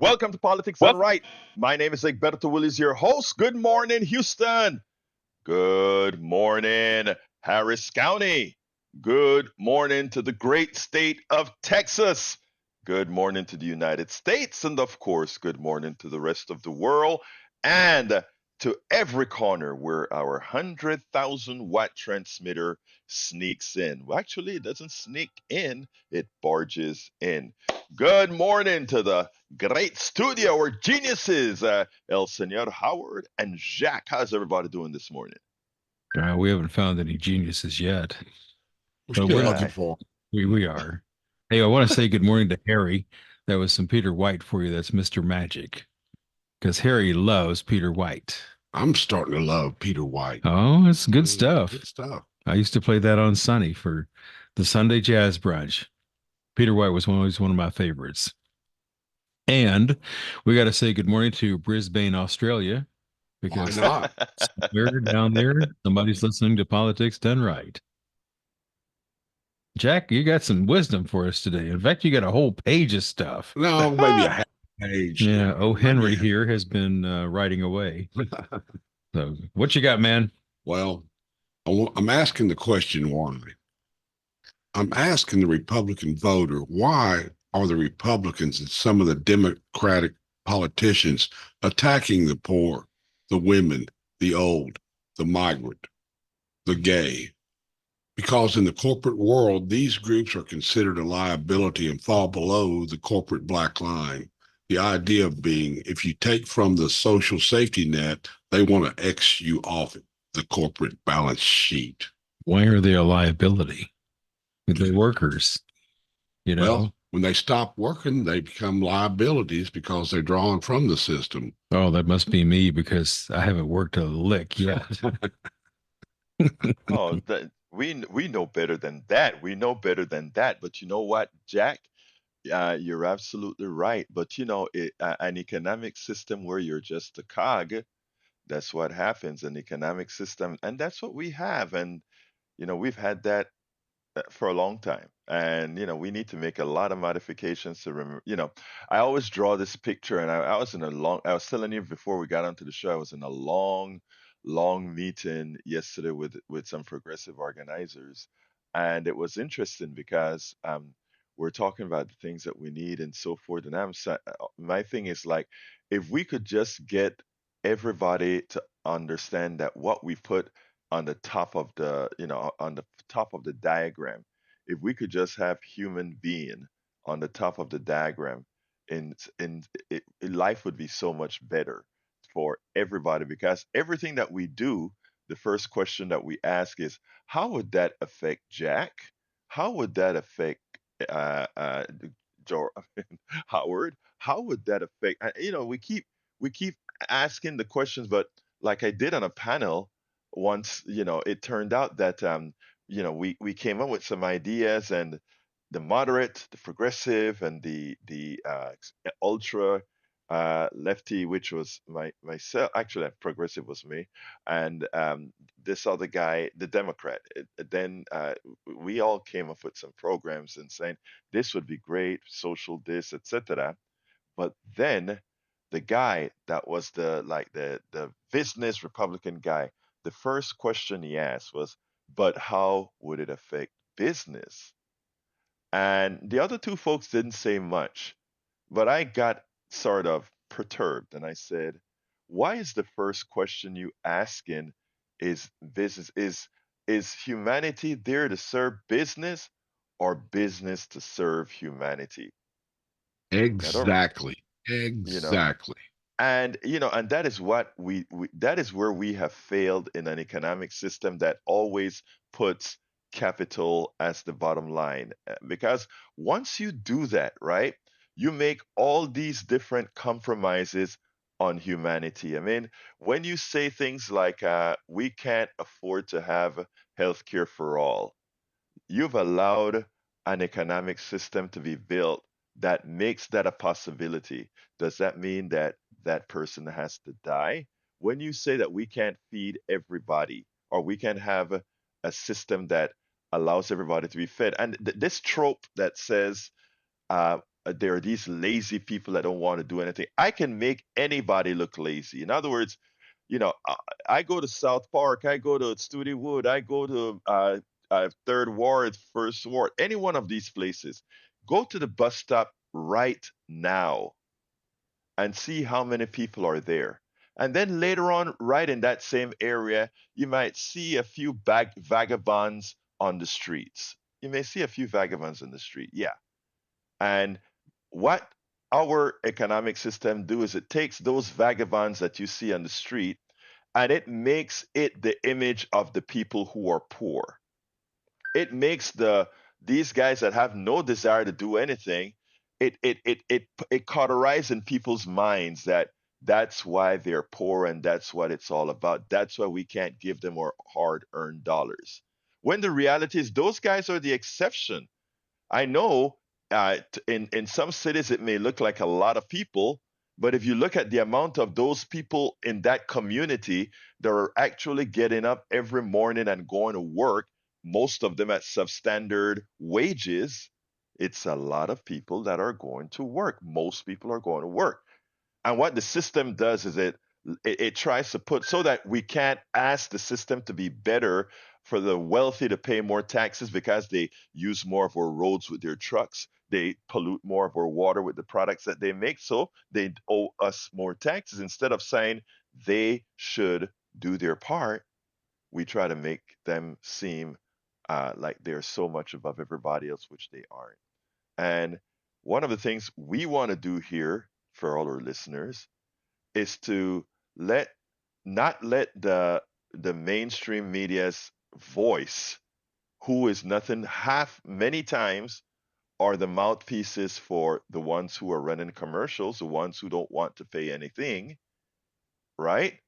Welcome to Politics Done Well, Right. My name is Egberto Willis, your host. Good morning, Houston. Good morning, Harris County. Good morning to the great state of Texas. Good morning to the United States. And of course, good morning to the rest of the world and to every corner where our 100,000 watt transmitter sneaks in. Well, actually, it doesn't sneak in, it barges in. Good morning to the great studio where geniuses, El Senor Howard and Jack. How's everybody doing this morning? we haven't found any geniuses yet, We're but still we're looking Yeah. for we are. Hey, I want to say good morning to Harry. That was some Peter White for you. That's Mr. Magic because Harry loves Peter White. I'm starting to love Peter White. Oh, it's good Good stuff. stuff. I used to play that on Sunny for the Sunday Jazz Brunch. Peter White was always one of my favorites. And we got to say good morning to Brisbane, Australia, Why because not? somewhere down there, somebody's listening to Politics Done Right. Jack, you got some wisdom for us today. In fact, you got a whole page of stuff. No, maybe a half page. Yeah. Oh, Maybe Henry here has been writing away. So, what you got, man? well, I'm asking the question why. I'm asking the Republican voter why are the Republicans and some of the Democratic politicians attacking the poor, the women, the old, the migrant, the gay? Because in the corporate world, these groups are considered a liability and fall below the corporate black line. The idea of being, if you take from the social safety net, they want to X you off the corporate balance sheet. Why are they a liability? They're workers, you know? Well, when they stop working, they become liabilities because they're drawn from the system. Oh, that must be me because I haven't worked a lick yet. Oh, we know better than that. We know better than that. But you know what, Jack? You're absolutely right. But an economic system where you're just a cog, that's what happens. An economic system, and that's what we have. And we've had that for a long time. And we need to make a lot of modifications to remember. I always draw this picture, and I was in a long. I was telling you before we got onto the show, I was in a long, long meeting yesterday with some progressive organizers, and it was interesting because we're talking about the things that we need and so forth. And my thing is like, if we could just get everybody to understand that what we put on the top of the top of the diagram, if we could just have human being on the top of the diagram, life would be so much better for everybody, because everything that we do, the first question that we ask is, how would that affect Jack? How would that affect uh, uh, Joe, Howard? How would that affect? We keep asking the questions, but like I did on a panel once, it turned out that we came up with some ideas, and the moderate, the progressive, and the ultra lefty, which was myself. Actually, progressive was me, and this other guy, the Democrat. Then we all came up with some programs and saying this would be great, social this, etc. But then the guy that was the business Republican guy, the first question he asked was, "But how would it affect business?" And the other two folks didn't say much, but I got sort of perturbed, and I said, "Why is the first question you asking is business? Is humanity there to serve business, or business to serve humanity?" I don't, Exactly. you know. Exactly. And that is what that is where we have failed in an economic system that always puts capital as the bottom line. Because once you do that, right, you make all these different compromises on humanity. I mean, when you say things like we can't afford to have healthcare for all, you've allowed an economic system to be built that makes that a possibility. Does that mean that that person has to die? When you say that we can't feed everybody, or we can have a system that allows everybody to be fed, and this trope that says there are these lazy people that don't want to do anything. I can make anybody look lazy. In other words, you know, I go to South Park, I go to Studi Wood, I go to Third Ward, First Ward, any one of these places. Go to the bus stop right now and see how many people are there. And then later on, right in that same area, you might see a few vagabonds on the streets. You may see a few vagabonds on the street, yeah. And what our economic system do is it takes those vagabonds that you see on the street and it makes it the image of the people who are poor. It makes these guys that have no desire to do anything, it cauterizes in people's minds that that's why they're poor and that's what it's all about. That's why we can't give them our hard-earned dollars. When the reality is those guys are the exception. I know in some cities it may look like a lot of people, but if you look at the amount of those people in that community that are actually getting up every morning and going to work, most of them at substandard wages, it's a lot of people that are going to work. Most people are going to work. And what the system does is it tries to put so that we can't ask the system to be better for the wealthy to pay more taxes because they use more of our roads with their trucks. They pollute more of our water with the products that they make. So they owe us more taxes. Instead of saying they should do their part, we try to make them seem like they're so much above everybody else, which they aren't. And one of the things we want to do here for all our listeners is to let not let the mainstream media's voice, who is nothing half many times are the mouthpieces for the ones who are running commercials, the ones who don't want to pay anything, right?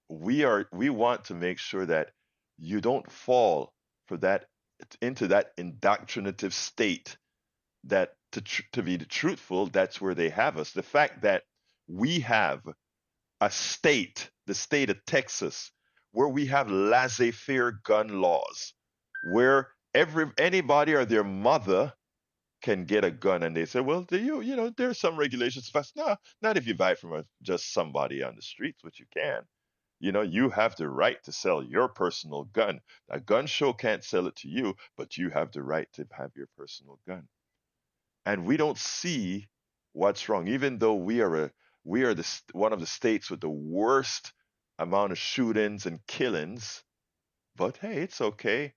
We want to make sure that you don't fall for that into that indoctrinative state that to be truthful, that's where they have us. The fact that we have a state, the state of Texas, where we have laissez-faire gun laws, where anybody or their mother can get a gun, and they say, well, do you know, there's some regulations. Fast, no, not if you buy from just somebody on the streets, which you can. You know, you have the right to sell your personal gun. A gun show can't sell it to you, but you have the right to have your personal gun. And we don't see what's wrong, even though we are one of the states with the worst amount of shootings and killings. But hey, it's okay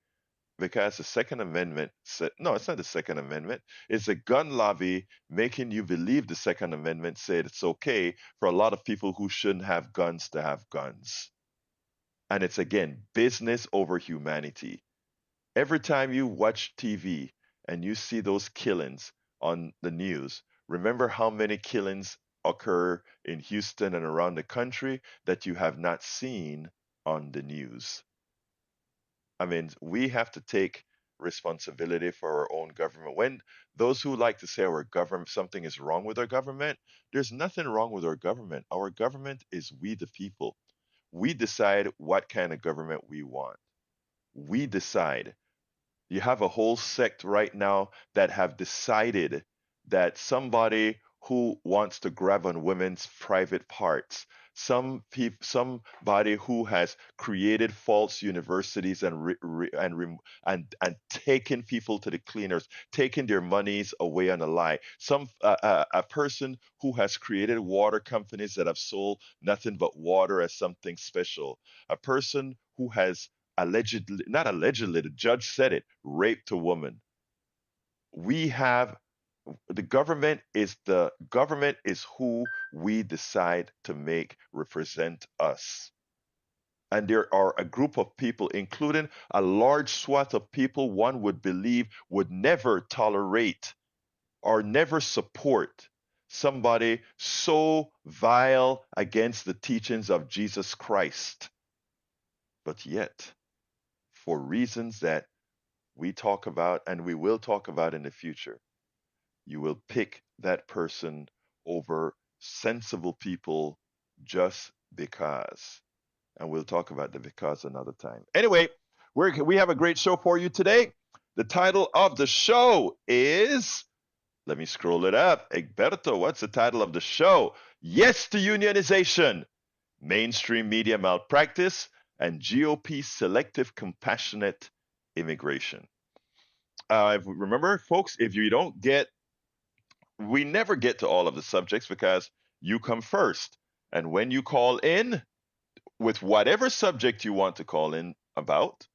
because the Second Amendment said no, it's not the Second Amendment. It's the gun lobby making you believe the Second Amendment said it's okay for a lot of people who shouldn't have guns to have guns. And it's again business over humanity. Every time you watch TV and you see those killings on the news, remember how many killings occur in Houston and around the country that you have not seen on the news. I mean, we have to take responsibility for our own government. When those who like to say our government, something is wrong with our government, there's nothing wrong with our government. Our government is we the people. We decide what kind of government we want. We decide. You have a whole sect right now that have decided that somebody who wants to grab on women's private parts, somebody who has created false universities and taken people to the cleaners, taken their monies away on a lie. A person who has created water companies that have sold nothing but water as something special. A person who has allegedly, not allegedly, the judge said it, raped a woman. We have the government is who we decide to make represent us. And there are a group of people, including a large swath of people one would believe would never tolerate or never support somebody so vile against the teachings of Jesus Christ. But yet, for reasons that we talk about and we will talk about in the future, you will pick that person over sensible people just because. And we'll talk about the because another time. Anyway, we have a great show for you today. The title of the show is Let me scroll it up. Egberto, what's the title of the show? Yes to unionization, mainstream media malpractice, and GOP selective compassionate immigration. Remember, folks, if you don't get, we never get to all of the subjects because you come first. And when you call in with whatever subject you want to call in about,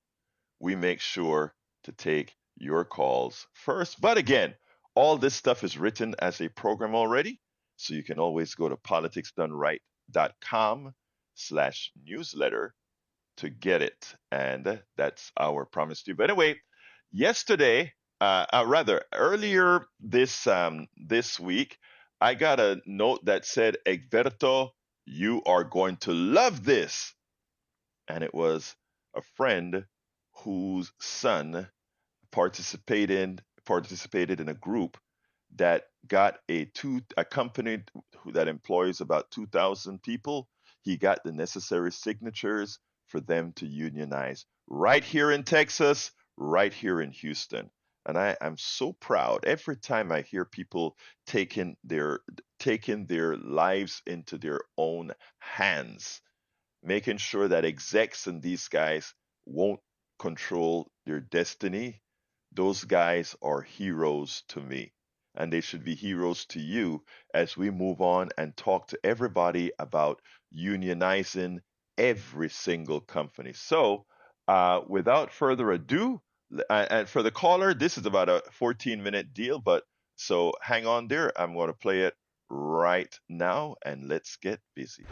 we make sure to take your calls first. But again, all this stuff is written as a program already. So you can always go to politicsdoneright.com/newsletter to get it. And that's our promise to you. But anyway, yesterday, rather earlier this week, I got a note that said, Egberto, you are going to love this. And it was a friend whose son participated in a group that got a company that employs about 2,000 people. He got the necessary signatures for them to unionize right here in Texas, right here in Houston. And I'm so proud every time I hear people taking their lives into their own hands, making sure that execs and these guys won't control their destiny. Those guys are heroes to me. And they should be heroes to you as we move on and talk to everybody about unionizing every single company. So, without further ado, and for the caller, this is about a 14-minute deal, but so hang on there. I'm going to play it right now and let's get busy.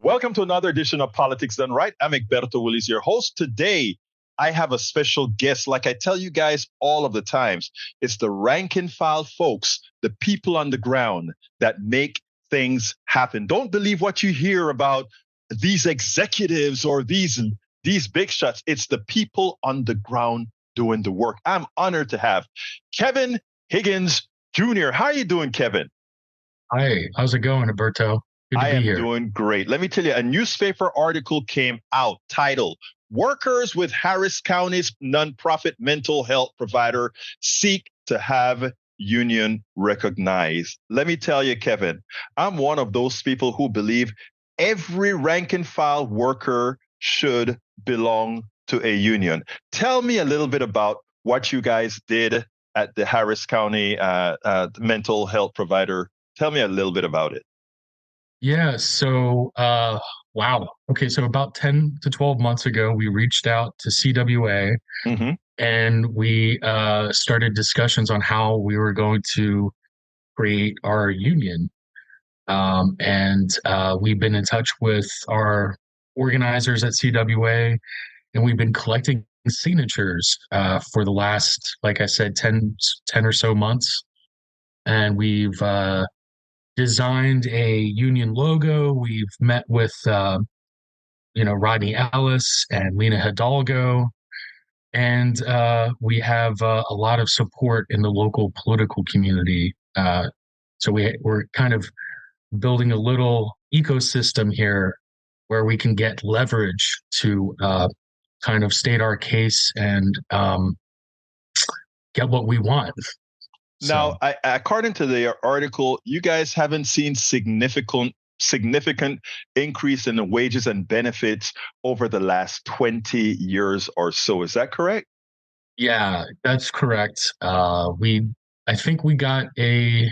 Welcome to another edition of Politics Done Right. I'm Egberto Willis, your host. Today, I have a special guest. Like I tell you guys all of the times, it's the rank and file folks, the people on the ground that make things happen. Don't believe what you hear about these executives or these big shots. It's the people on the ground doing the work. I'm honored to have Kevin Higgins Jr. How are you doing, Kevin? Hi, how's it going, Alberto? Good to I be am here. doing great. Let me tell you, a newspaper article came out titled, Workers with Harris County's Nonprofit Mental Health Provider Seek to Have Union Recognized. Let me tell you, Kevin, I'm one of those people who believe every rank and file worker should belong to a union. Tell me a little bit about what you guys did at the Harris County Mental Health Provider. Tell me a little bit about it. Yeah, so wow. Okay, so about 10 to 12 months ago, we reached out to CWA and we started discussions on how we were going to create our union. And we've been in touch with our organizers at CWA, and we've been collecting signatures for the last, like I said, 10 or so months. And we've designed a union logo. We've met with, Rodney Ellis and Lena Hidalgo, and we have a lot of support in the local political community. So we're kind of building a little ecosystem here where we can get leverage to kind of state our case and get what we want. Now, according to the article, you guys haven't seen significant increase in the wages and benefits over the last 20 years or so. Is that correct? Yeah, that's correct. I think we got a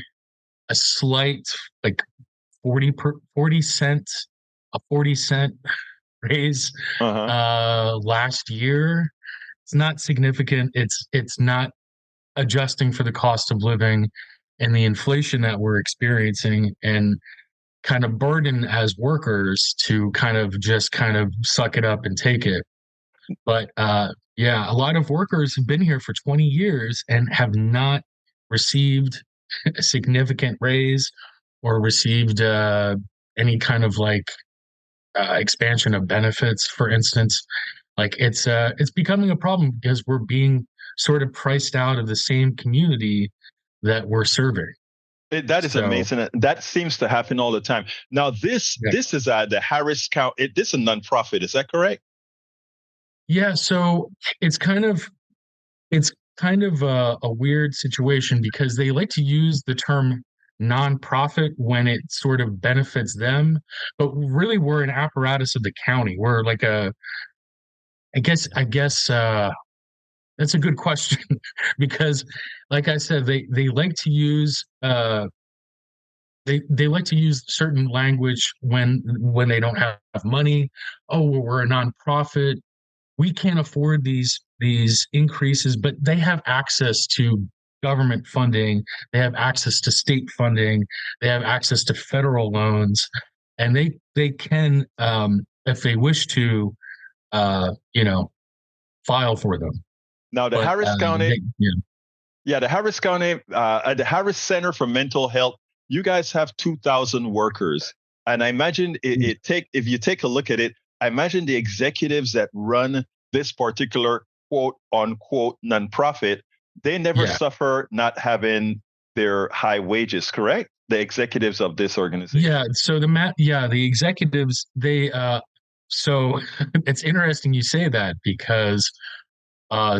slight, like 40 cent raise last year. It's not significant. It's not adjusting for the cost of living and the inflation that we're experiencing, and kind of burden as workers to kind of suck it up and take it. But yeah, a lot of workers have been here for 20 years and have not received a significant raise or received any kind of expansion of benefits, for instance. Like it's becoming a problem because we're being sort of priced out of the same community that we're serving. That is amazing. That seems to happen all the time. Now, this is the Harris County. This is a nonprofit. Is that correct? Yeah. So it's kind kind of a weird situation because they like to use the term nonprofit when it sort of benefits them, but really we're an apparatus of the county. We're like I guess that's a good question because, like I said, they like to use they like to use certain language when they don't have money. Oh, well, we're a nonprofit. We can't afford these increases, but they have access to government funding. They have access to state funding. They have access to federal loans, and they can, if they wish to, you know, file for them. Now, the But Harris County, yeah. yeah, the Harris County, the Harris Center for Mental Health, you guys have 2,000 workers. And I imagine if you take a look at it, I imagine the executives that run this particular quote unquote nonprofit, they never Yeah. suffer not having their high wages, correct? The executives of this organization. Yeah. So the executives, so it's interesting you say that because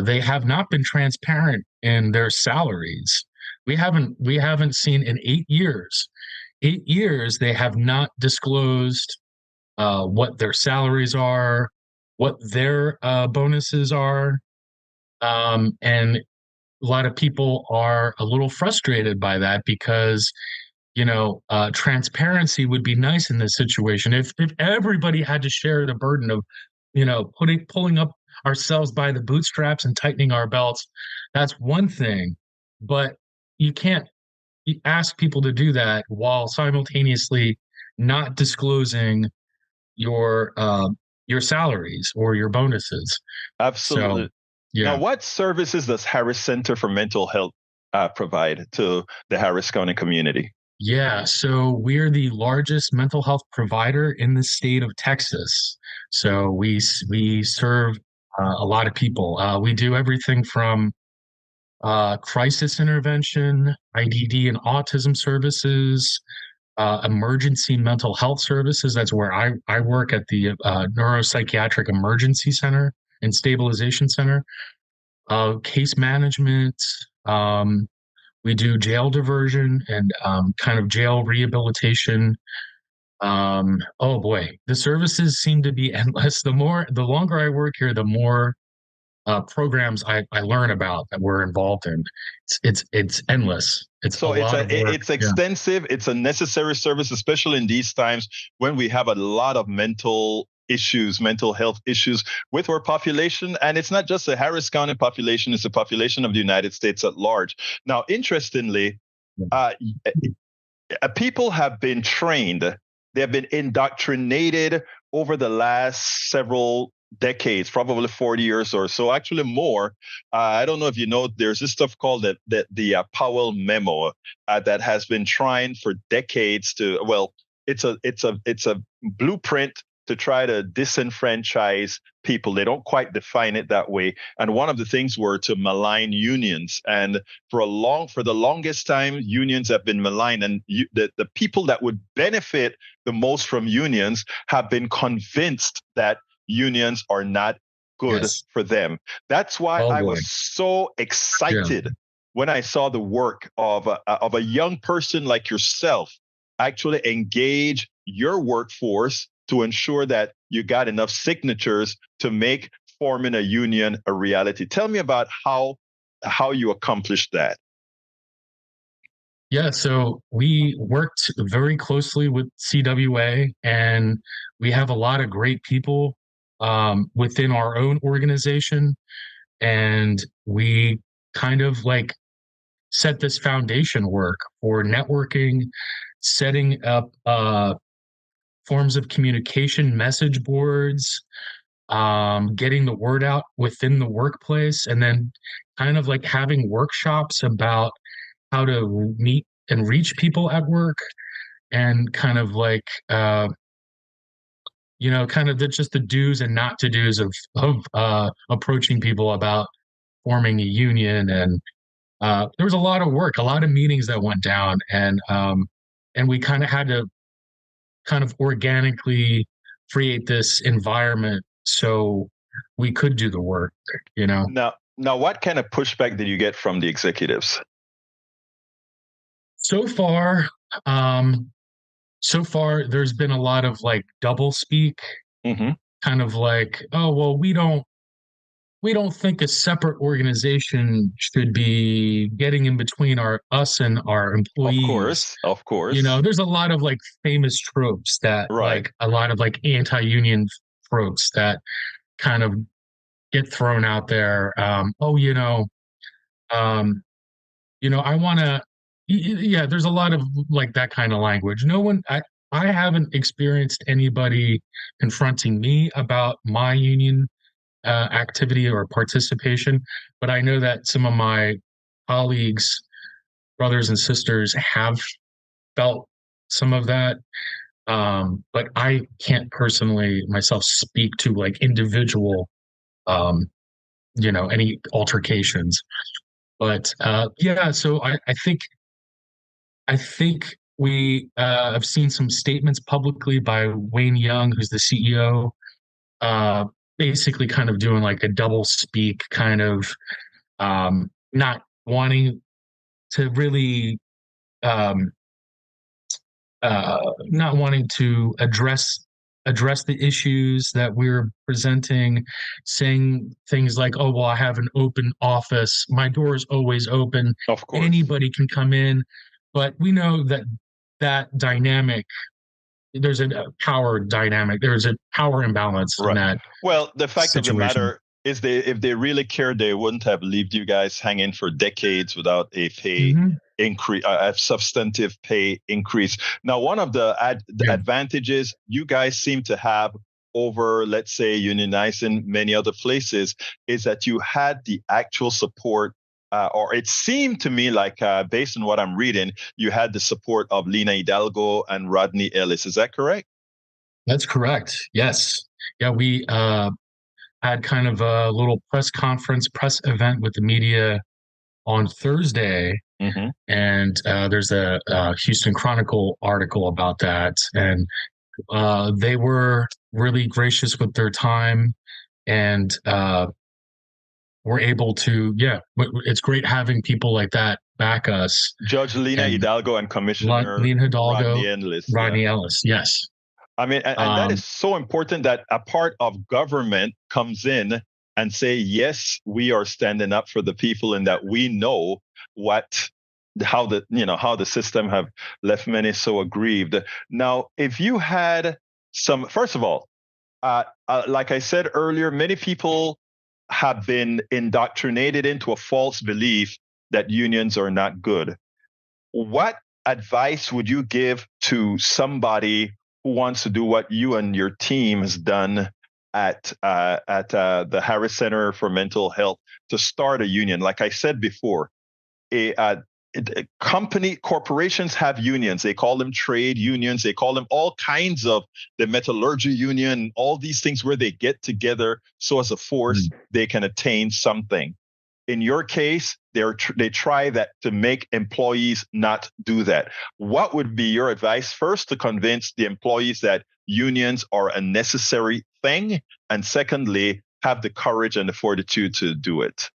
they have not been transparent in their salaries. We haven't seen in 8 years. 8 years they have not disclosed what their salaries are, what their bonuses are, and a lot of people are a little frustrated by that because transparency would be nice in this situation. If everybody had to share the burden of, pulling up ourselves by the bootstraps and tightening our belts, that's one thing. But you can't ask people to do that while simultaneously not disclosing your your salaries or your bonuses. Absolutely. So, Now, yeah. what services does Harris Center for Mental Health provide to the Harris County community? Yeah, so we're the largest mental health provider in the state of Texas. So we serve a lot of people. We do everything from crisis intervention, IDD and autism services, emergency mental health services. That's where I work at the Neuropsychiatric Emergency Center and Stabilization Center. Case management. Um, we do jail diversion and kind of jail rehabilitation. Oh boy, the services seem to be endless. The longer I work here, the more programs I learn about that we're involved in. It's endless. It's a So lot of work. it's Yeah. extensive. It's a necessary service, especially in these times when we have a lot of mental issues, mental health issues with our population. And it's not just the Harris County population; it's the population of the United States at large. Now, interestingly, uh, people have been trained, they have been indoctrinated over the last several decades, probably 40 years or so, actually more. I don't know if you know, there's this stuff called the Powell Memo that has been trying for decades to, well, it's a blueprint to try to disenfranchise people. They don't quite define it that way. And one of the things were to malign unions. And for the longest time, unions have been maligned, and the people that would benefit the most from unions have been convinced that unions are not good Yes. for them. That's why Oh I boy. was so Yeah. excited when I saw the work of a young person like yourself actually engage your workforce to ensure that you got enough signatures to make forming a union a reality. Tell me about how you accomplished that. Yeah, so we worked very closely with CWA, and we have a lot of great people within our own organization, and we kind of like set this foundation work for networking, setting up forms of communication, message boards, getting the word out within the workplace, and then kind of like having workshops about how to meet and reach people at work, and kind of like kind of just the do's and not to do's of approaching people about forming a union. And there was a lot of work, a lot of meetings that went down, and we kind of had to kind of organically create this environment so we could do the work. Now, Now, what kind of pushback did you get from the executives? So far, um, there's been a lot of like double speak, kind of like, oh well, we don't think a separate organization should be getting in between us and our employees. Of You know, course. there's a lot of like famous tropes that Right. like a lot of like anti-union tropes that kind of get thrown out there. Um, I want to, yeah, there's a lot of like that kind of language. I haven't experienced anybody confronting me about my union activity or participation, but I know that some of my colleagues, brothers and sisters have felt some of that. But I can't personally myself speak to like individual, um, any altercations. But yeah, so I think we have seen some statements publicly by Wayne Young, who's the CEO, uh, basically kind of doing like a double speak, kind of not wanting to really, um, not wanting to address the issues that we're presenting, saying things like, "Oh, well, I have an open office. My door is always open. Of course. Anybody can come in." But we know that that dynamic, there's a power dynamic. There's a power imbalance in Right. that Well, the fact of the situation. matter is, if they really cared, they wouldn't have left you guys hanging for decades without a pay Hmm. increase, a substantive pay increase. Now, one of the Yeah, advantages you guys seem to have over, let's say, unionizing many other places is that you had the actual support. Or it seemed to me like, based on what I'm reading, you had the support of Lena Hidalgo and Rodney Ellis. Is that correct? that's correct. Yes. Yeah, we had kind of a little press event with the media on Thursday, Mm-hmm. and there's a Houston Chronicle article about that, and they were really gracious with their time, and were able to, yeah, it's great having people like that back us, Judge Lina and Hidalgo and Commissioner Lena Rodney Hidalgo, Endless. Yeah. Rodney Ellis, yes. I mean, and that is Um, so important that a part of government comes in and say, yes, we are standing up for the people and that we know what how the system have left many so aggrieved. Now, if you had some, first of all, like I said earlier, many people have been indoctrinated into a false belief that unions are not good. What advice would you give to somebody who wants to do what you and your team has done at the Harris Center for Mental Health to start a union? Like I said before, a, corporations have unions. They call them trade unions. They call them all kinds of the metallurgy union, all these things where they get together so as a force they can attain something. In your case, they try that to make employees not do that. What would be your advice first to convince the employees that unions are a necessary thing, and secondly, have the courage and the fortitude to do it?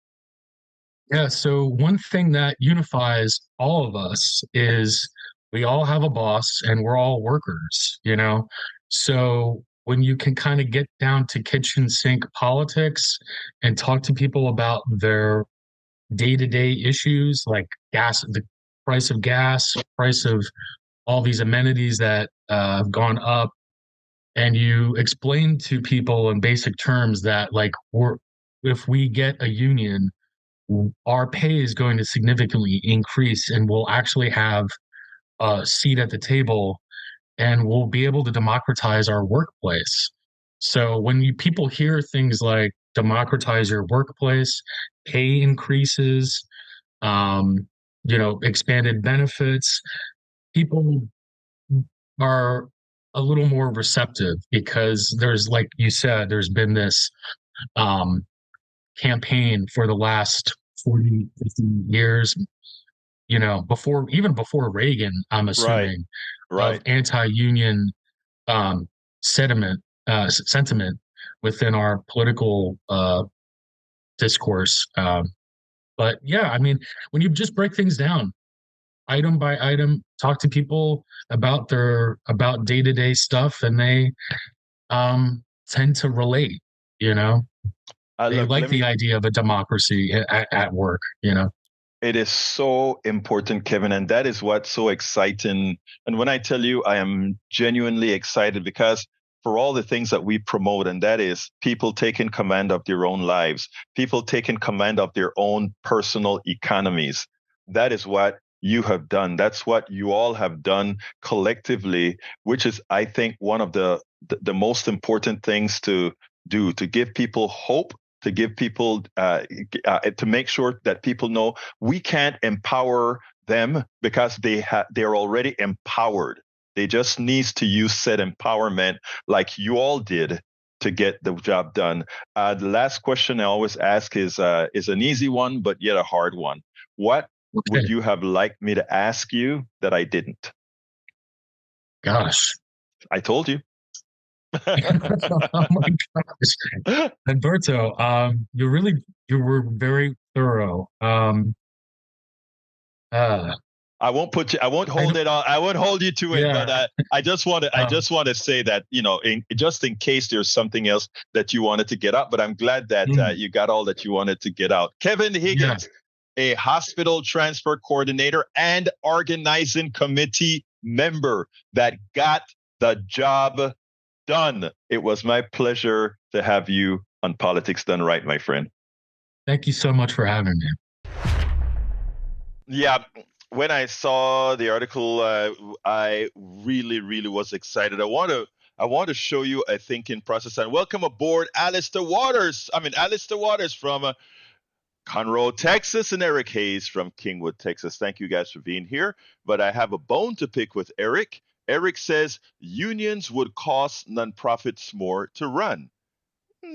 Yeah, so one thing that unifies all of us is we all have a boss and we're all workers, you know? So when you can kind of get down to kitchen sink politics and talk to people about their day-to-day issues like the price of gas, price of all these amenities that have gone up, and you explain to people in basic terms that like if we get a union, our pay is going to significantly increase and we'll actually have a seat at the table and we'll be able to democratize our workplace. So when people hear things like democratize your workplace, pay increases, um, expanded benefits, people are a little more receptive because there's, like you said, there's been this um, campaign for the last 40, 50 years, before Reagan, I'm Right, assuming, of right. anti-union um, sentiment within our political discourse. But yeah, I mean, when you just break things down item by item, talk to people about about day-to-day stuff, and they tend to relate, you know. They Look, like let me the idea of a democracy at work, you know. It is so important, Kevin, and that is what's so exciting. And when I tell you, I am genuinely excited because for all the things that we promote, and that is people taking command of their own lives, people taking command of their own personal economies. That is what you have done. That's what you all have done collectively, which is, I think, one of the most important things to do to give people hope, to give people to make sure that people know we can't empower them because they're already empowered. They just needs to use said empowerment like you all did to get the job done. The last question I always ask is an easy one, but yet a hard one. What would Okay. you have liked me to ask you that I didn't? Gosh. I told you. Oh my gosh. Alberto, you were very thorough. Uh, I won't put you. I won't I hold don't, it on. I won't hold you to it. But yeah. I just want to. I Um, just want to say that just in case there's something else that you wanted to get out. But I'm glad that mm, you got all that you wanted to get out. Kevin yeah. Higgins, a hospital transfer coordinator and organizing committee member that got the job done. It was my pleasure to have you on Politics Done Right, my friend. Thank you so much for having me. Yeah, when I saw the article, I really, really was excited. I want to show you a thinking process. And welcome aboard, Alistair Waters. Alistair Waters from Conroe, Texas, and Eric Hayes from Kingwood, Texas. Thank you guys for being here. But I have a bone to pick with Eric. Eric says unions would cost nonprofits more to run.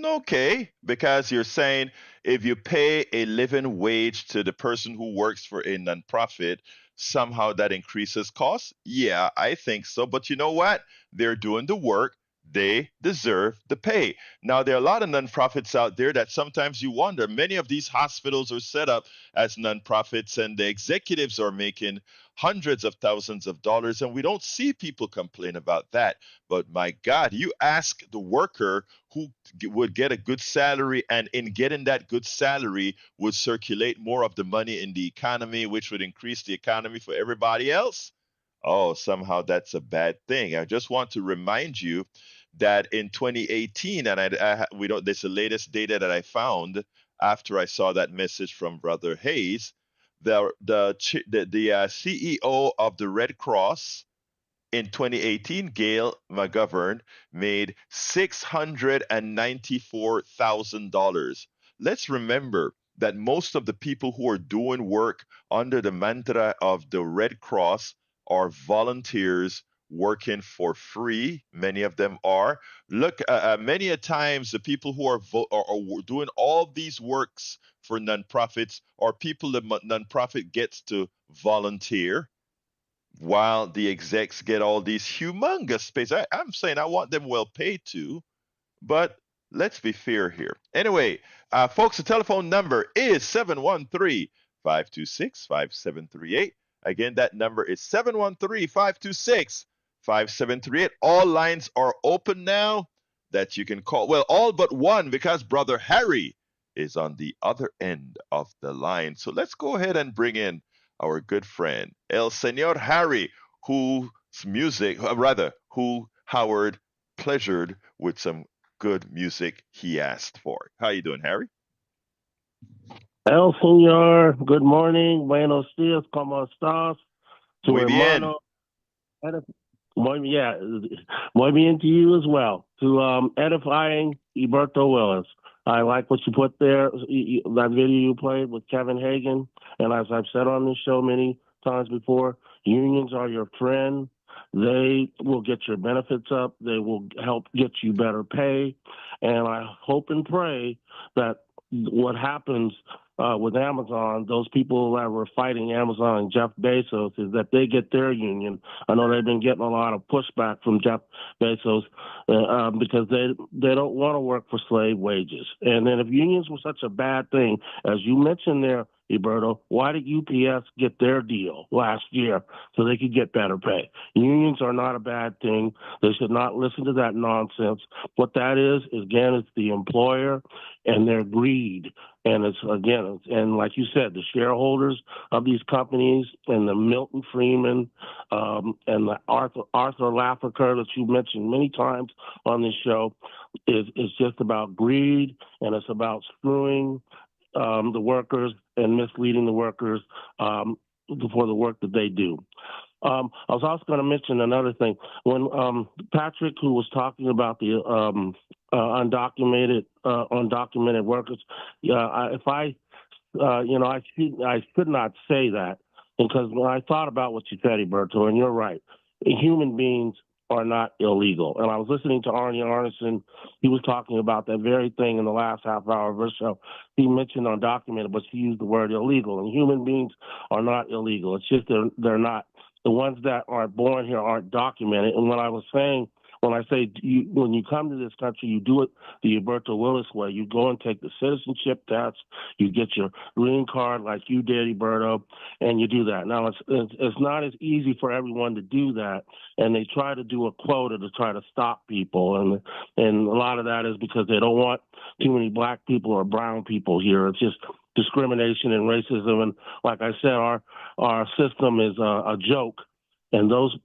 Okay, because you're saying if you pay a living wage to the person who works for a nonprofit, somehow that increases costs. Yeah, I think so. But you know what? They're doing the work. They deserve the pay. Now, there are a lot of nonprofits out there that sometimes you wonder. Many of these hospitals are set up as nonprofits, and the executives are making hundreds of thousands of dollars, and we don't see people complain about that. But my God, you ask the worker who would get a good salary, and in getting that good salary would circulate more of the money in the economy, which would increase the economy for everybody else. Oh, somehow that's a bad thing. I just want to remind you that in 2018, and we don't. This is the latest data that I found after I saw that message from Brother Hayes. The CEO of the Red Cross in 2018, Gail McGovern made $694,000. Let's remember that most of the people who are doing work under the mantra of the Red Cross are volunteers working for free. Many of them are. Look, many a times the people who are doing all these works for nonprofits are people that nonprofit gets to volunteer while the execs get all these humongous pays. I'm saying I want them well paid too, but let's be fair here. Anyway, folks, the telephone number is 713-526-5738. Again, that number is 713-526-5738. All lines are open now that you can call. Well, all but one because Brother Harry is on the other end of the line. So let's go ahead and bring in our good friend, El Senor Harry, whose music, rather, who Howard pleasured with some good music he asked for. How you doing, Harry? El señor, good morning, buenos días, ¿cómo estás? Tu Muy bien. hermano, muy bien to you as well. To edifying Eberto Willis. I like what you put there, that video you played with Kevin Hagan. And as I've said on this show many times before, unions are your friend. They will get your benefits up. They will help get you better pay. And I hope and pray that what happens with Amazon, those people that were fighting Amazon and Jeff Bezos, is that they get their union. I know they've been getting a lot of pushback from Jeff Bezos because they don't want to work for slave wages. And then if unions were such a bad thing, as you mentioned there, Roberto, why did UPS get their deal last year so they could get better pay? Unions are not a bad thing. They should not listen to that nonsense. What that is again, it's the employer and their greed. And and like you said, the shareholders of these companies and the Milton Freeman and the Arthur Lafferker that you mentioned many times on this show is just about greed, and it's about screwing the workers and misleading the workers for the work that they do. I was also going to mention another thing. When Patrick, who was talking about the undocumented workers, I should not say that, because when I thought about what you said, Roberto, and you're right, human beings are not illegal. And I was listening to Arnie Arneson. He was talking about that very thing in the last half hour of her show. He mentioned undocumented, but she used the word illegal. And human beings are not illegal. It's just they're not. The ones that are born here aren't documented. And when I was saying, when I say when you come to this country, you do it the Alberto Willis way. You go and take the citizenship test. You get your green card like you did, Alberto, and you do that. Now, it's not as easy for everyone to do that, and they try to do a quota to try to stop people. And a lot of that is because they don't want too many black people or brown people here. It's just discrimination and racism. And like I said, our system is a joke. And those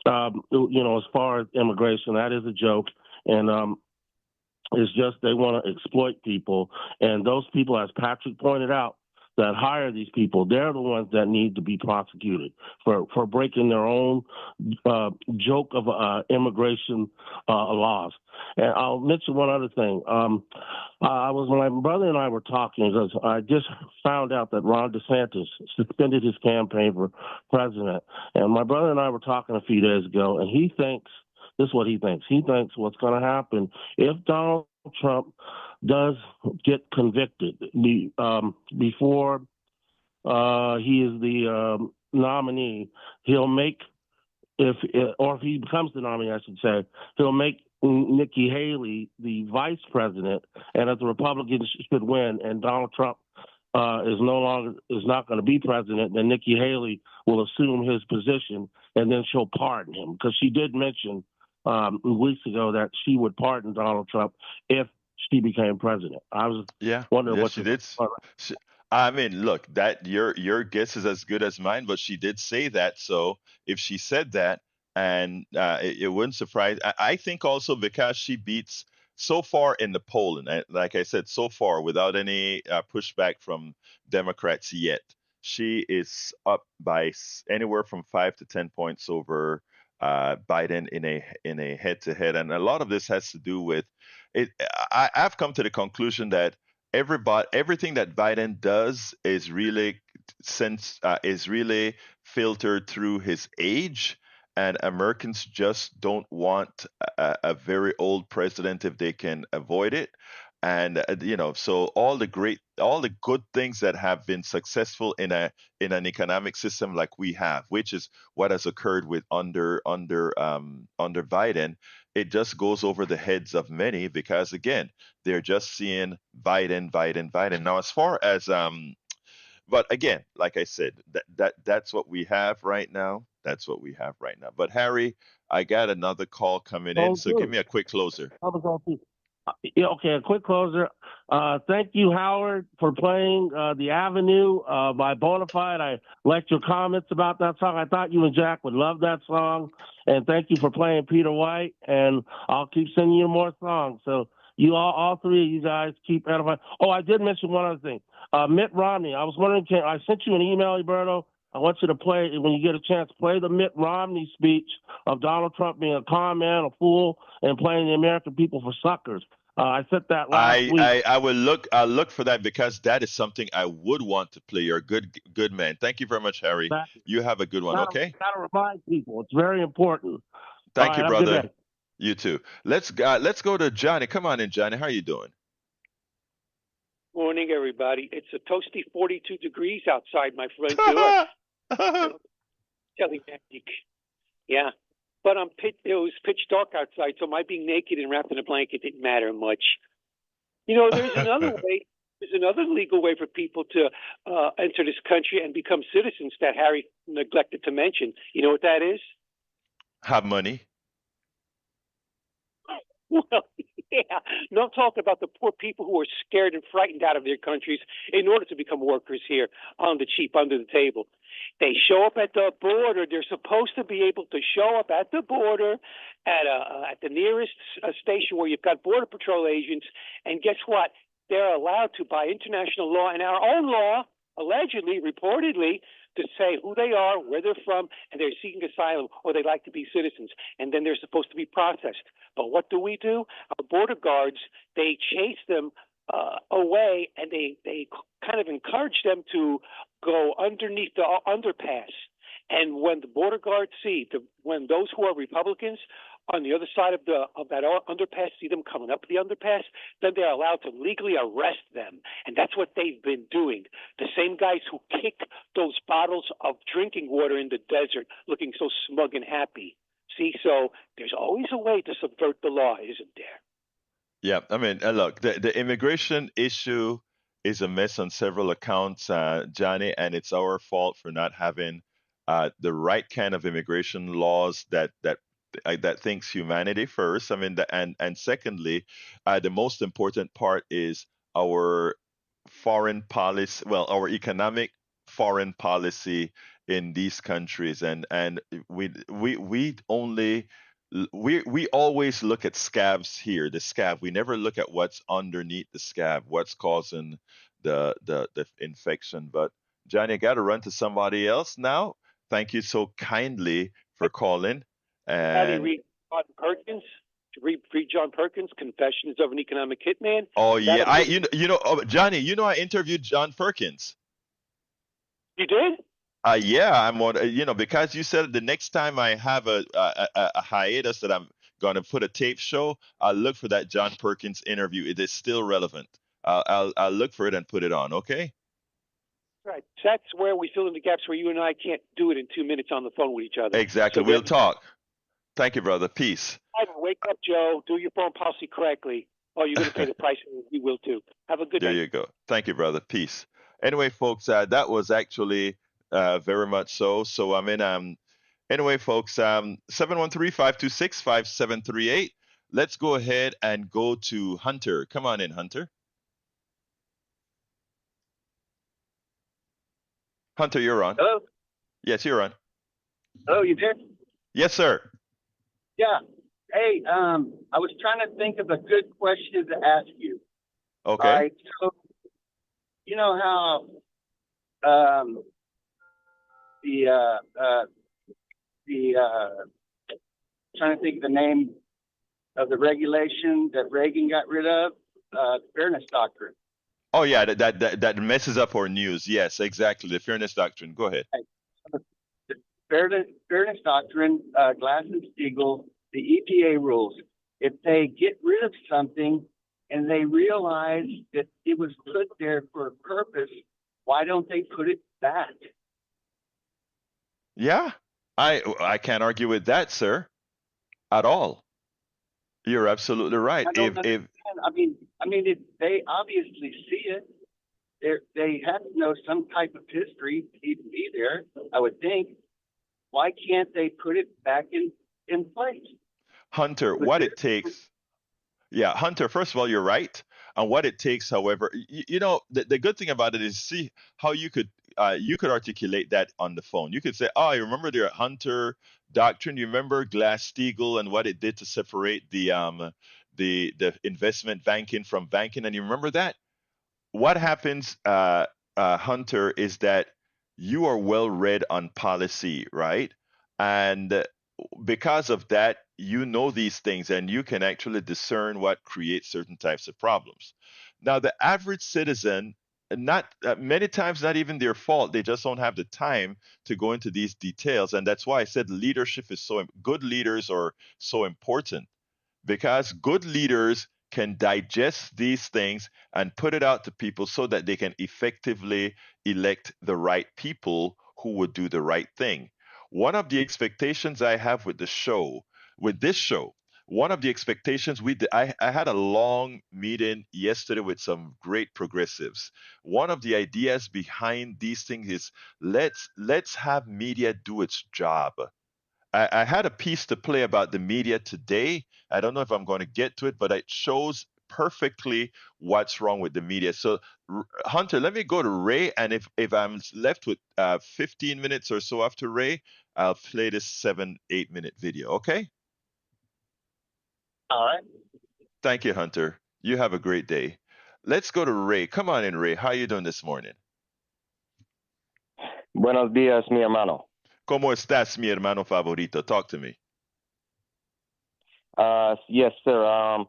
as far as immigration, that is a joke. And it's just they want to exploit people. And those people, as Patrick pointed out, that hire these people, they're the ones that need to be prosecuted for breaking their own joke of immigration laws. And I'll mention one other thing. My brother and I were talking because I just found out that Ron DeSantis suspended his campaign for president. And my brother and I were talking a few days ago, and he thinks, this is what he thinks. He thinks what's going to happen if Donald Trump does get convicted before he is the nominee, he'll make, if he becomes the nominee, I should say, he'll make Nikki Haley the vice president, and if the Republicans should win and Donald Trump is not going to be president, then Nikki Haley will assume his position, and then she'll pardon him, because she did mention weeks ago that she would pardon Donald Trump if she became president. I was wondering what she did. I mean, look, that your guess is as good as mine, but she did say that. So if she said that, and it wouldn't surprise. I think also because she beats so far in the poll, and like I said, so far without any pushback from Democrats yet, she is up by anywhere from 5 to 10 points over Biden in a head-to-head, and a lot of this has to do with it. I've come to the conclusion that everything that Biden does is really filtered through his age, and Americans just don't want a very old president if they can avoid it. And so all the good things that have been successful in an economic system like we have, which is what has occurred with under Biden, it just goes over the heads of many, because again, they're just seeing Biden. Now, as far as but again, like I said, that's what we have right now. That's what we have right now. But Harry, I got another call coming in, so give me a quick closer. Yeah, okay, a quick closer. Thank you, Howard, for playing The Avenue by Bonafide. I liked your comments about that song. I thought you and Jack would love that song. And thank you for playing Peter White. And I'll keep sending you more songs. So you all three of you guys keep edifying. Oh, I did mention one other thing. Mitt Romney, I was wondering, I sent you an email, Alberto. I want you to play, when you get a chance, play the Mitt Romney speech of Donald Trump being a con man, a fool, and playing the American people for suckers. I said that last week. I'll look for that, because that is something I would want to play. You're a good man. Thank you very much, Harry. You have a good one, okay? Gotta remind people. It's very important. Thank you, brother. You too. Let's go to Johnny. Come on in, Johnny. How are you doing? Morning, everybody. It's a toasty 42 degrees outside my front door. Telling magic. Yeah. But it was pitch dark outside, so my being naked and wrapped in a blanket didn't matter much. There's another way. There's another legal way for people to enter this country and become citizens that Harry neglected to mention. You know what that is? Have money. Well, yeah. No, I'm talking about the poor people who are scared and frightened out of their countries in order to become workers here on the cheap, under the table. They show up at the border. They're supposed to be able to show up at the border at the nearest station where you've got Border Patrol agents. And guess what? They're allowed to, by international law and our own law, allegedly, reportedly, to say who they are, where they're from, and they're seeking asylum, or they'd like to be citizens. And then they're supposed to be processed. But what do? Our border guards, they chase them away, and they kind of encourage them to go underneath the underpass. And when the border guards when those who are Republicans on the other side of that underpass see them coming up the underpass, then they're allowed to legally arrest them. And that's what they've been doing. The same guys who kick those bottles of drinking water in the desert looking so smug and happy. See, so there's always a way to subvert the law, isn't there? Yeah, I mean, look, the immigration issue is a mess on several accounts, Johnny, and it's our fault for not having the right kind of immigration laws that thinks humanity first. I mean, and secondly, the most important part is our foreign policy, well, our economic foreign policy in these countries, and we only we always look at scabs here, the scab. We never look at what's underneath the scab, what's causing the infection. But Johnny, I got to run to somebody else now. Thank you so kindly for calling. Have you And read John Perkins? Read John Perkins, Confessions of an Economic Hitman. oh yeah, That'll Johnny, I interviewed John Perkins. You did? Yeah, I'm on. Because you said the next time I have a hiatus that I'm going to put a tape show, I'll look for that John Perkins interview. It is still relevant. I'll look for it and put it on. Okay. Right. That's where we fill in the gaps where you and I can't do it in 2 minutes on the phone with each other. Exactly. So We'll talk. Thank you, brother. Peace. Wake up, Joe. Do your phone policy correctly. Oh, you're going to pay the price. We will too. Have a good There night. you go. Thank you, brother. Peace. Anyway, folks, that was actually very much so. So I mean, anyway, folks, 713-526-5738. Let's go ahead and go to Hunter. Come on in, Hunter. Hunter, you're on. Hello? Yes, you're on. Hello, you there? Yes, sir. Yeah. Hey, I was trying to think of a good question to ask you. Okay. All right. So, you know how trying to think of the name of the regulation that Reagan got rid of, fairness doctrine. Oh yeah, that messes up our news. Yes, exactly. The fairness doctrine. Go ahead. The fairness doctrine, Glass-Steagall, the EPA rules. If they get rid of something and they realize that it was put there for a purpose, why don't they put it back? Yeah, I can't argue with that, sir, at all. You're absolutely right. I don't understand. I mean, they obviously see it. They have to know some type of history to even be there, I would think. Why can't they put it back in place? Hunter, what it takes. Yeah, Hunter, first of all, you're right. And what it takes, however, the good thing about it is see how you could articulate that on the phone. You could say, oh, I remember the Hunter doctrine. You remember Glass-Steagall and what it did to separate the investment banking from banking. And you remember that? What happens, Hunter, is that you are well read on policy, right? And because of that, you know these things and you can actually discern what creates certain types of problems. Now, the average citizen, not many times, not even their fault. They just don't have the time to go into these details. And that's why I said leadership is good leaders are so important because good leaders can digest these things and put it out to people so that they can effectively elect the right people who would do the right thing. One of the expectations I have with this show, one of the expectations I had a long meeting yesterday with some great progressives. One of the ideas behind these things is let's have media do its job. I had a piece to play about the media today. I don't know if I'm going to get to it, but it shows perfectly what's wrong with the media. So, Hunter, let me go to Ray, and if I'm left with 15 minutes or so after Ray, I'll play this 7-8 minute video. Okay? All right. Thank you, Hunter. You have a great day. Let's go to Ray. Come on in, Ray. How are you doing this morning? Buenos días, mi hermano. ¿Cómo estás, mi hermano favorito? Talk to me. Yes, sir.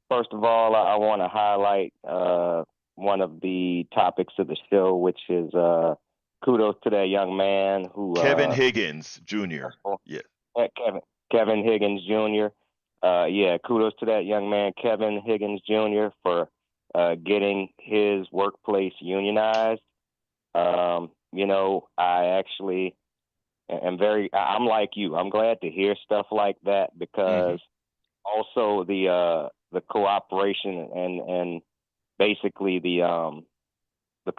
First of all, I want to highlight one of the topics of the show, which is kudos to that young man who Kevin Higgins Jr. Yeah. Kevin Higgins Jr. Yeah, kudos to that young man, Kevin Higgins Jr. for getting his workplace unionized. You know, I actually I'm like you. I'm glad to hear stuff like that because also the cooperation and basically the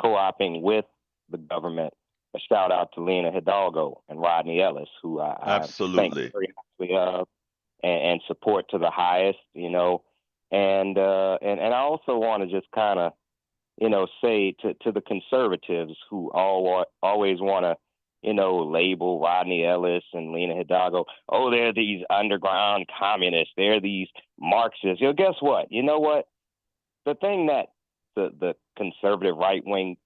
co-oping with the government. A shout out to Lena Hidalgo and Rodney Ellis, who I Absolutely think very highly of, and support to the highest. You know, and I also want to just kind of say to the conservatives who always want to label Rodney Ellis and Lena Hidalgo. Oh, they're these underground communists. They're these Marxists. Guess what? You know what? The thing that the conservative right wing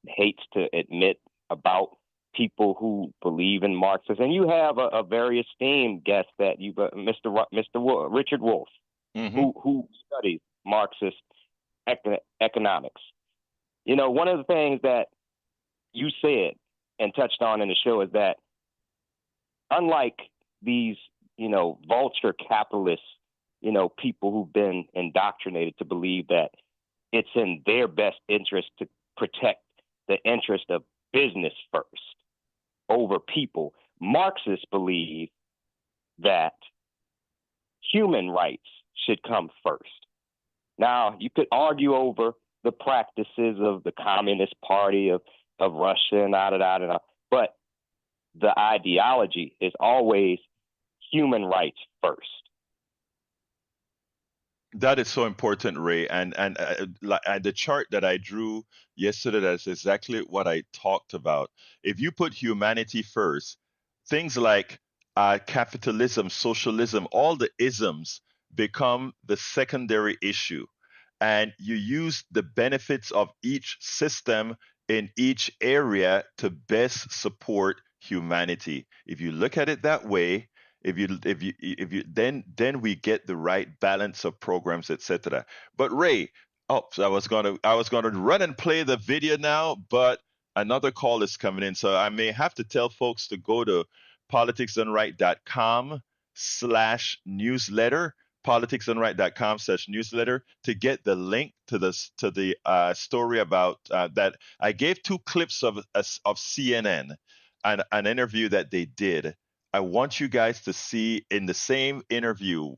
hates to admit about people who believe in Marxism, and you have a very esteemed guest that you, Mr. Richard Wolff, who studies Marxist economics. One of the things that you said and touched on in the show is that unlike these, vulture capitalists, people who've been indoctrinated to believe that it's in their best interest to protect the interest of business first over people, Marxists believe that human rights should come first. Now, you could argue over the practices of the Communist Party of Russia and but the ideology is always human rights first. That is so important, Ray. And the chart that I drew yesterday, that's exactly what I talked about. If you put humanity first, things like capitalism, socialism, all the isms become the secondary issue. And you use the benefits of each system in each area to best support humanity. If you look at it that way, if you then we get the right balance of programs, etc. But Ray, so I was gonna run and play the video now, but another call is coming in, so I may have to tell folks to go to politicsdoneright.com/newsletter, politicsdoneright.com/newsletter, to get the link to the story about that. I gave two clips of CNN, an interview that they did. I want you guys to see in the same interview,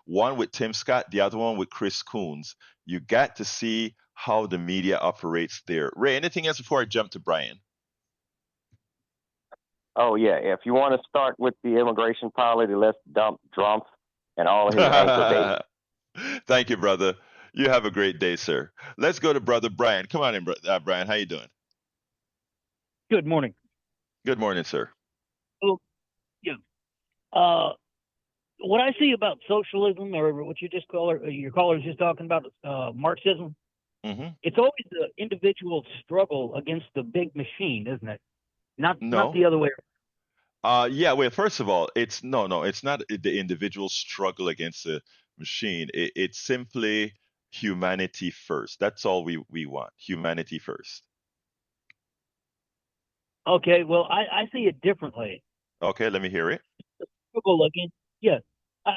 one with Tim Scott, the other one with Chris Coons. You got to see how the media operates there. Ray, anything else before I jump to Brian? Oh yeah, if you want to start with the immigration policy, let's dump Trump and all his ankle. Thank you, brother. You have a great day, sir. Let's go to brother Brian. Come on in, Brian. How you doing? Good morning. Good morning, sir. Oh, yeah. What I see about socialism, or what you just your caller's just talking about, Marxism, it's always the individual struggle against the big machine, isn't it? Not the other way around. Yeah, well, first of all, it's not the individual struggle against the machine. It's simply humanity first. That's all we want. Humanity first. Okay, well, I see it differently. Okay, let me hear it. Struggle against, yeah,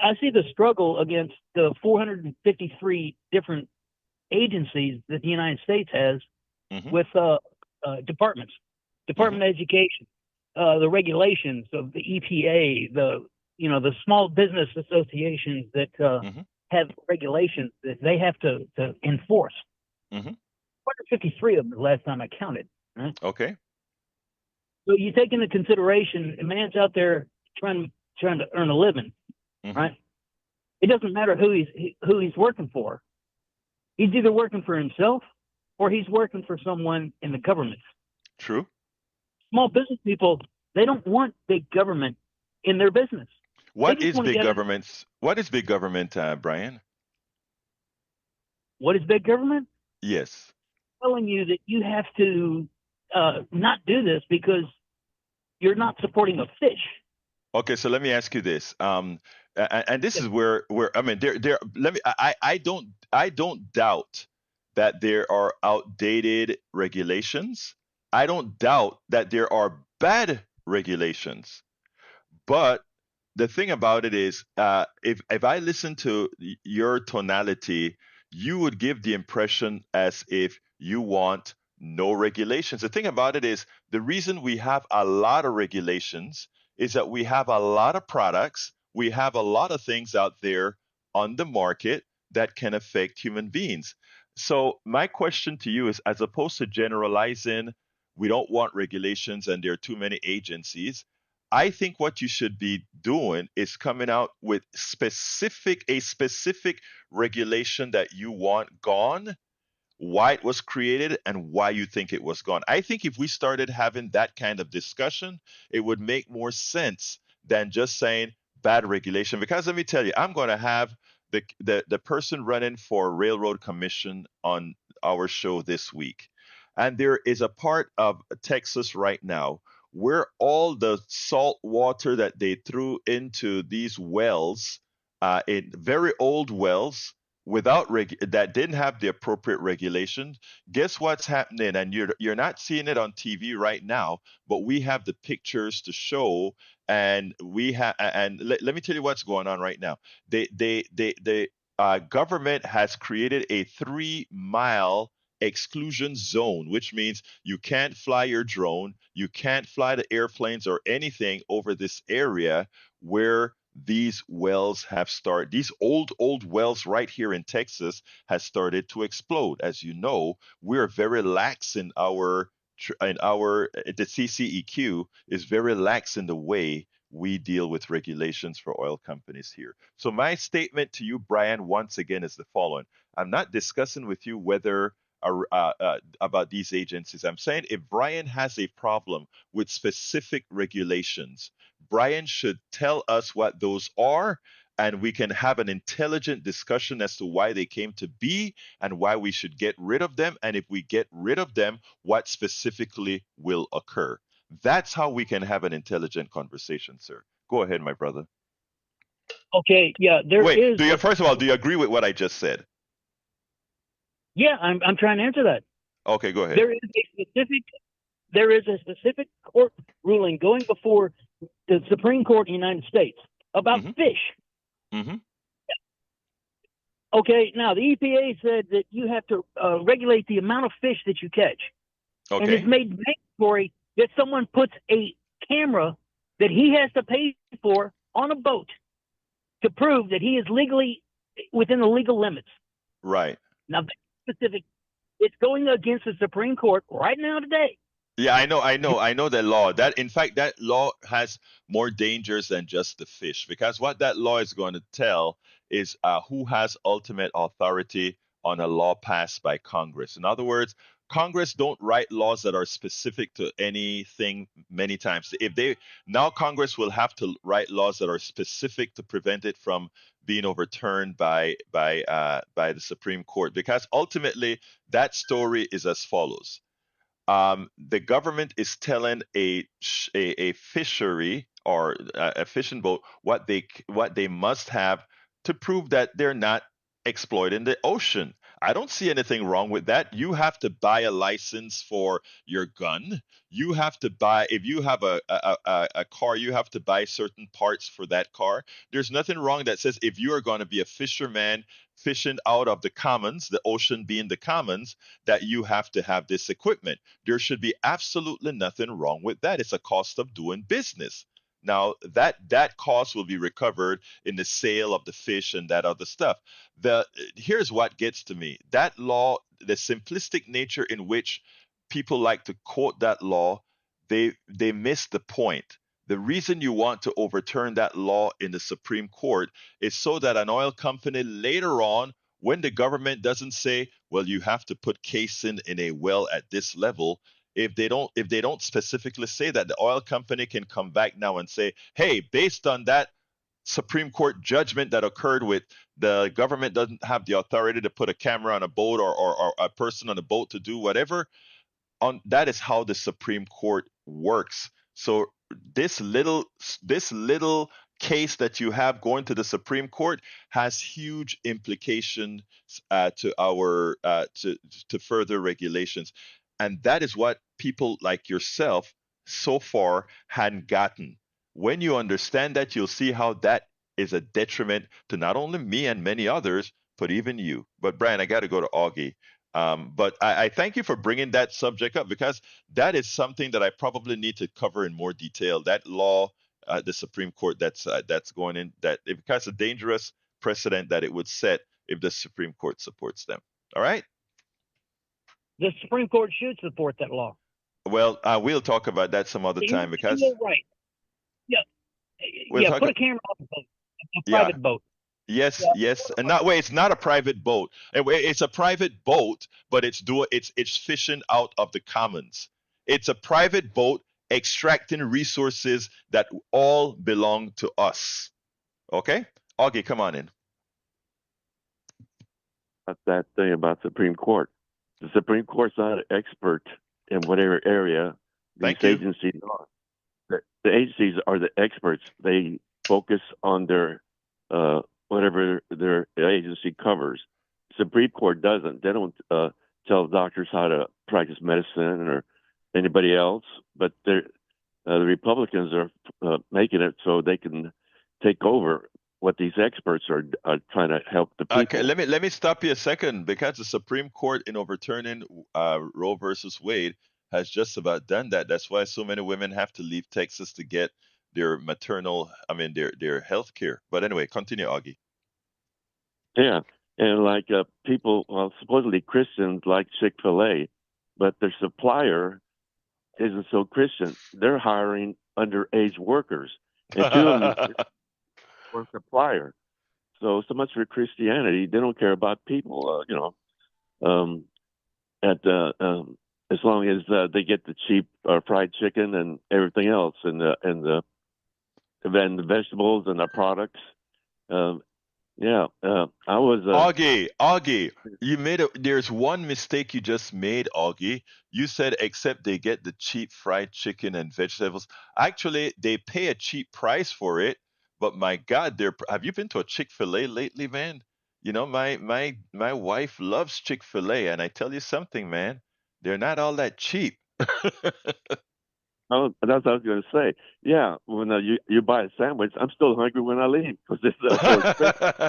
I see the struggle against the 453 different agencies that the United States has with departments, Department of Education, the regulations of the EPA, the small business associations that have regulations that they have to enforce. 453 of them the last time I counted. Right? Okay. So you take into consideration a man's out there trying to earn a living, right? It doesn't matter who he's working for. He's either working for himself or he's working for someone in the government. True. Small business people, they don't want big government in their business. What is big government? What is big government, Brian? What is big government? Yes. Telling you that you have to not do this because you're not supporting a fish. Okay, so let me ask you this. And this is where I mean, I don't doubt that there are outdated regulations. I don't doubt that there are bad regulations. But the thing about it is, if I listen to your tonality, you would give the impression as if you want no regulations. The thing about it is, the reason we have a lot of regulations is that we have a lot of products, we have a lot of things out there on the market that can affect human beings. So my question to you is, as opposed to generalizing, we don't want regulations and there are too many agencies, I think what you should be doing is coming out with a specific regulation that you want gone, why it was created, and why you think it was gone. I think if we started having that kind of discussion, it would make more sense than just saying bad regulation. Because let me tell you, I'm going to have the person running for Railroad Commission on our show this week. And there is a part of Texas right now where all the salt water that they threw into these wells, in very old wells, that didn't have the appropriate regulation. Guess what's happening? And you're not seeing it on TV right now, but we have the pictures to show, and let me tell you what's going on right now. The government has created a 3-mile exclusion zone, which means you can't fly your drone, you can't fly the airplanes or anything over this area where these wells have started. These old wells right here in Texas has started to explode. As you know, we're very lax in the CCEQ is very lax in the way we deal with regulations for oil companies here. So my statement to you, Brian, once again is the following. I'm not discussing with you whether about these agencies. I'm saying if Brian has a problem with specific regulations, Brian should tell us what those are, and we can have an intelligent discussion as to why they came to be and why we should get rid of them. And if we get rid of them, what specifically will occur. That's how we can have an intelligent conversation, sir. Go ahead, my brother. Okay, yeah, Wait, first of all, do you agree with what I just said? Yeah, I'm trying to answer that. Okay, go ahead. There is a specific court ruling going before the Supreme Court in the United States about fish. Okay, now the EPA said that you have to regulate the amount of fish that you catch. Okay. And it's made mandatory that someone puts a camera that he has to pay for on a boat to prove that he is legally within the legal limits. Right. Now, that's specific. It's going against the Supreme Court right now today. Yeah, I know that law. In fact, that law has more dangers than just the fish, because what that law is going to tell is who has ultimate authority on a law passed by Congress. In other words, Congress don't write laws that are specific to anything many times. Now Congress will have to write laws that are specific to prevent it from being overturned by the Supreme Court, because ultimately that story is as follows. The government is telling a fishery or a fishing boat what they must have to prove that they're not exploiting the ocean. I don't see anything wrong with that. You have to buy a license for your gun. You have to buy, if you have a car, you have to buy certain parts for that car. There's nothing wrong that says if you are going to be a fisherman fishing out of the commons, the ocean being the commons, that you have to have this equipment. There should be absolutely nothing wrong with that. It's a cost of doing business. Now that cost will be recovered in the sale of the fish and that other stuff. The Here's what gets to me. That law, the simplistic nature in which people like to quote that law, they miss the point. The reason you want to overturn that law in the Supreme Court is so that an oil company later on, when the government doesn't say, well, you have to put casing in a well at this level, if they don't specifically say that, the oil company can come back now and say, hey, based on that Supreme Court judgment that occurred with the government doesn't have the authority to put a camera on a boat, or a person on a boat to do whatever. On that is how the Supreme Court works. So this little this little case that you have going to the Supreme Court has huge implications to our to further regulations, and that is what people like yourself so far hadn't gotten. When you understand that, you'll see how that is a detriment to not only me and many others, but even you. But Brian, I got to go to Augie. But I thank you for bringing that subject up, because that is something that I probably need to cover in more detail. That law, the Supreme Court, that's going in, that it becomes a dangerous precedent that it would set if the Supreme Court supports them. All right. The Supreme Court should support that law. Well, we'll talk about that some other time, because you're right. Yeah, put a camera on the boat, a private boat. Yes, yes, and that way it's not a private boat. It's a private boat, but it's fishing out of the commons. It's a private boat extracting resources that all belong to us. Okay, Augie, come on in. That's that thing about Supreme Court. The Supreme Court's not an expert in whatever area these agencies are. The agencies are the experts. They focus on their whatever their agency covers. Supreme Court doesn't. They don't tell doctors how to practice medicine or anybody else, but the Republicans are making it so they can take over what these experts are trying to help the people. Okay, let me stop you a second, because the Supreme Court, in overturning Roe versus Wade, has just about done that. That's why so many women have to leave Texas to get their their health care. But anyway, continue, Augie. Yeah, and like people, well, supposedly Christians like Chick-fil-A, but their supplier isn't so Christian. They're hiring underage workers, and two of them were supplier. So much for Christianity. They don't care about people, as long as they get the cheap fried chicken and everything else, and the vegetables and the products. I was Augie, there's one mistake you just made, Augie. You said except they get the cheap fried chicken and vegetables. Actually, they pay a cheap price for it, but my God, have you been to a Chick-fil-A lately, man? You know, my wife loves Chick-fil-A, and I tell you something, man, they're not all that cheap. Oh, that's what I was going to say. Yeah, when you buy a sandwich, I'm still hungry when I leave because it's so expensive.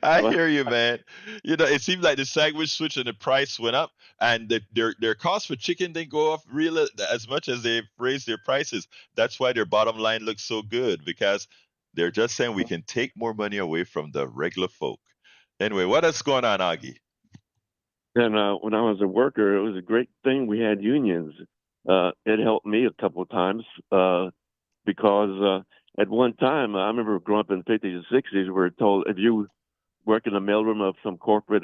I hear you, man. You know, it seems like the sandwich switch and the price went up, and their cost for chicken didn't go up really as much as they've raised their prices. That's why their bottom line looks so good, because they're just saying we can take more money away from the regular folk. Anyway, what else going on, Augie? And when I was a worker, it was a great thing we had unions. It helped me a couple of times because at one time, I remember growing up in the 50s and 60s, we were told if you work in the mailroom of some corporate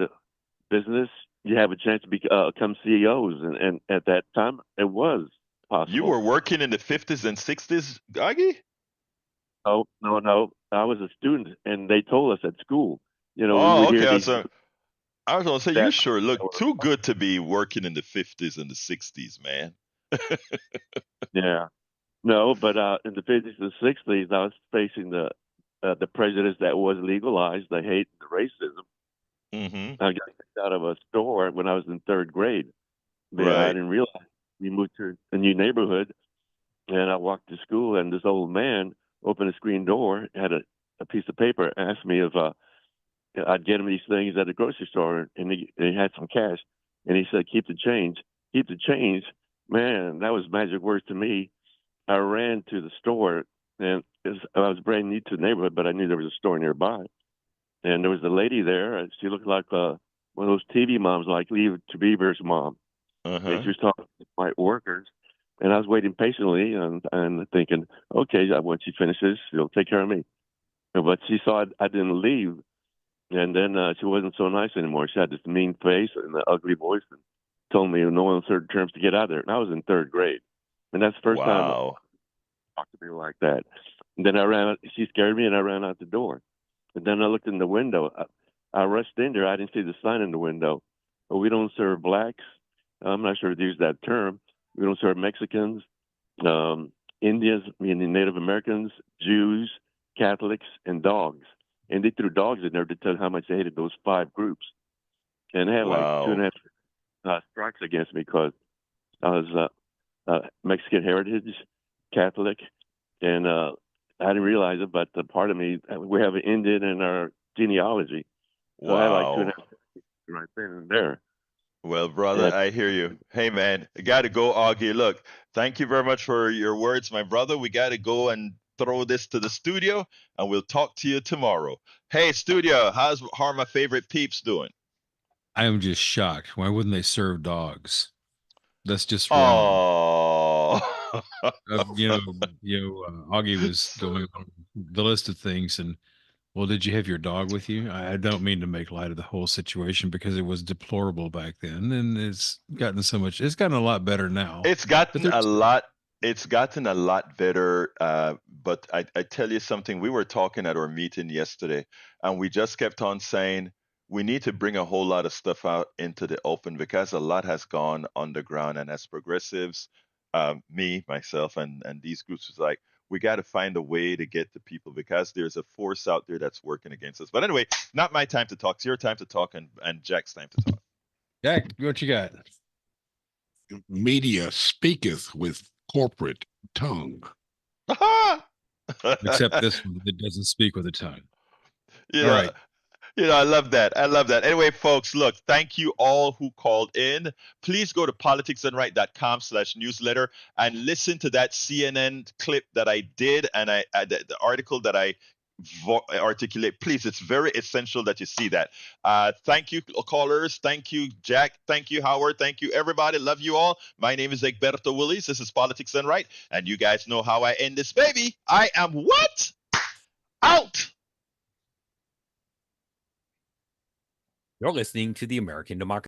business, you have a chance to become CEOs. And at that time, it was possible. You were working in the 50s and 60s, Augie? Oh, no. I was a student, and they told us at school. You know, oh, we would okay. hear these, I was going to say, you sure look too good to be working in the 50s and the 60s, man. Yeah. No, but in the 50s and 60s, I was facing the prejudice that was legalized, the hate, the racism. Mm-hmm. I got kicked out of a store when I was in third grade. But I Right. didn't realize we moved to a new neighborhood, and I walked to school, and this old man opened a screen door, had a piece of paper, asked me if I'd get him these things at the grocery store, and he had some cash, and he said, "Keep the change, keep the change." Man, that was magic words to me. I ran to the store, and I was brand new to the neighborhood, but I knew there was a store nearby, and there was a lady there. And she looked like one of those TV moms, like Leave to Beaver's mom, and Uh-huh. she was talking to white workers. And I was waiting patiently and thinking, okay, when she finishes, she'll take care of me. But she saw I didn't leave, and then she wasn't so nice anymore. She had this mean face and an ugly voice, and told me in no uncertain terms to get out of there. And I was in third grade, and that's the first time I Wow. talked to people like that. And then I ran. She scared me, and I ran out the door. And then I looked in the window. I rushed in there. I didn't see the sign in the window. But we don't serve blacks. I'm not sure to use that term. We don't serve Mexicans, Indians, meaning Native Americans, Jews, Catholics, and dogs. And they threw dogs in there to tell how much they hated those 5 groups. And they had like Wow. 2.5 strikes against me because I was Mexican heritage, Catholic, and I didn't realize it, but the part of me, we have an Indian in our genealogy. So I had like Wow. 2.5 right then and there. Well, brother, And I hear you. Hey, man, I got to go, Augie. Look, thank you very much for your words, my brother. We got to go and throw this to the studio, and we'll talk to you tomorrow. Hey, studio, how are my favorite peeps doing? I am just shocked. Why wouldn't they serve dogs? That's just wrong. Oh. Augie was going on the list of things, and well, did you have your dog with you? I don't mean to make light of the whole situation because it was deplorable back then, and it's gotten a lot better now. It's But gotten a there's lot. It's gotten a lot better. But I tell you something. We were talking at our meeting yesterday, and we just kept on saying we need to bring a whole lot of stuff out into the open because a lot has gone underground. And as progressives, me, myself, and these groups was like, we got to find a way to get to people because there's a force out there that's working against us. But anyway, not my time to talk. It's your time to talk, and Jack's time to talk. Jack, what you got? Media speaketh with corporate tongue. Except this one that doesn't speak with a tongue. You All know, right. I love that. I love that. Anyway, folks, look, thank you all who called in. Please go to politicsandright.com/newsletter and listen to that CNN clip that I did and the article that I articulate. Please, it's very essential that you see that. Thank you, callers. Thank you, Jack. Thank you, Howard. Thank you, everybody. Love you all. My name is Egberto Willis. This is Politics and Right. And you guys know how I end this baby. I am what? Out. You're listening to the American Democracy